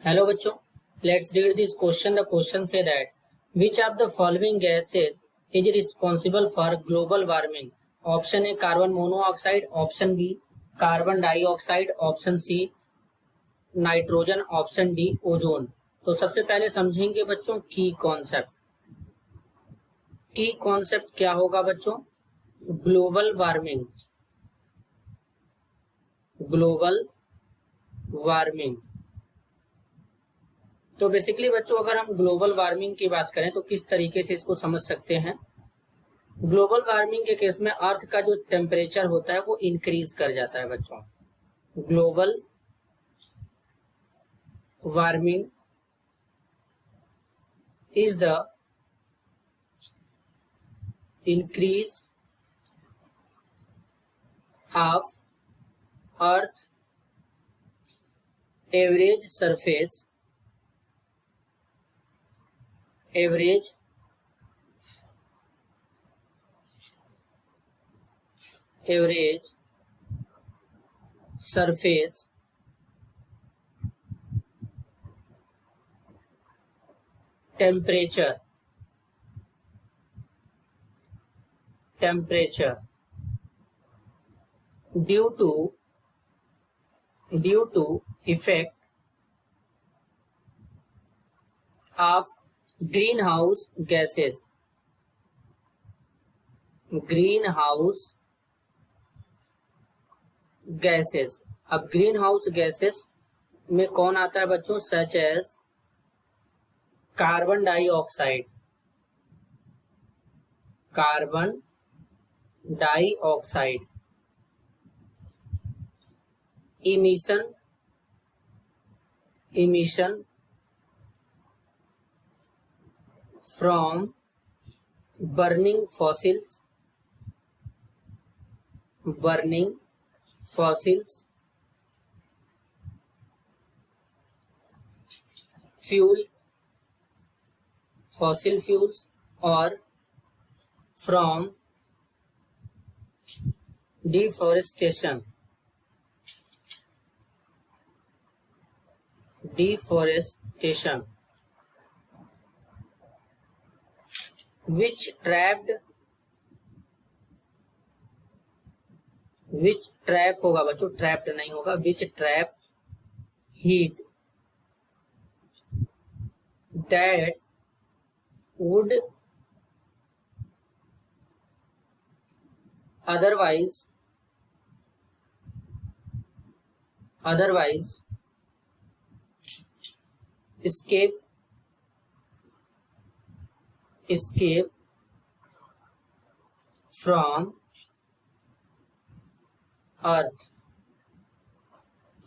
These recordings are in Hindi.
Hello बच्चों, let's read this question. The question say that which of the following gases is responsible for global warming? Option A carbon monoxide, option B carbon dioxide, option C nitrogen, option D ozone. तो सबसे पहले समझेंगे बच्चों की कॉन्सेप्ट। की कॉन्सेप्ट क्या होगा बच्चों? Global warming. ग्लोबल वार्मिंग तो बेसिकली बच्चों अगर हम ग्लोबल वार्मिंग की बात करें तो किस तरीके से इसको समझ सकते हैं। ग्लोबल वार्मिंग के केस में अर्थ का जो टेम्परेचर होता है वो इंक्रीज कर जाता है बच्चों। Global warming is the increase of earth average surface average surface temperature due to effect of green house gases. अब ग्रीन हाउस गैसेस में कौन आता है बच्चों? Such as carbon dioxide, emission from burning fossils, fossil fuels or from deforestation which trap होगा बच्चों, trapped नहीं होगा, which trap heat that would otherwise escape from अर्थ।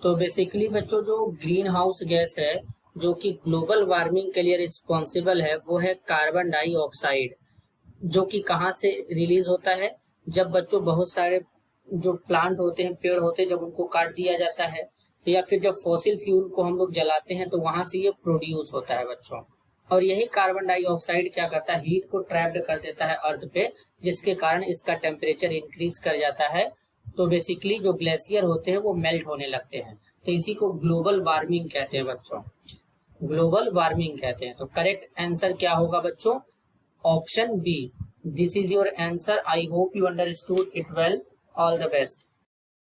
तो बेसिकली बच्चों जो ग्रीन हाउस गैस है जो कि ग्लोबल वार्मिंग के लिए रिस्पॉन्सिबल है वो है कार्बन डाइऑक्साइड, जो कि कहाँ से रिलीज होता है? जब बच्चों बहुत सारे जो प्लांट होते हैं, पेड़ होते हैं, जब उनको काट दिया जाता है या फिर जब फॉसिल फ्यूल को हम लोग जलाते हैं तो वहां से ये प्रोड्यूस होता है बच्चों। और यही कार्बन डाइऑक्साइड क्या करता है? हीट को ट्रैप्ड कर देता है अर्थ पे, जिसके कारण इसका टेम्परेचर इंक्रीज कर जाता है। तो बेसिकली जो ग्लेशियर होते हैं वो मेल्ट होने लगते हैं, तो इसी को ग्लोबल वार्मिंग कहते हैं बच्चों, ग्लोबल वार्मिंग कहते हैं। तो करेक्ट आंसर क्या होगा बच्चों? Option B. This is your answer. I hope you understood it well. All the best.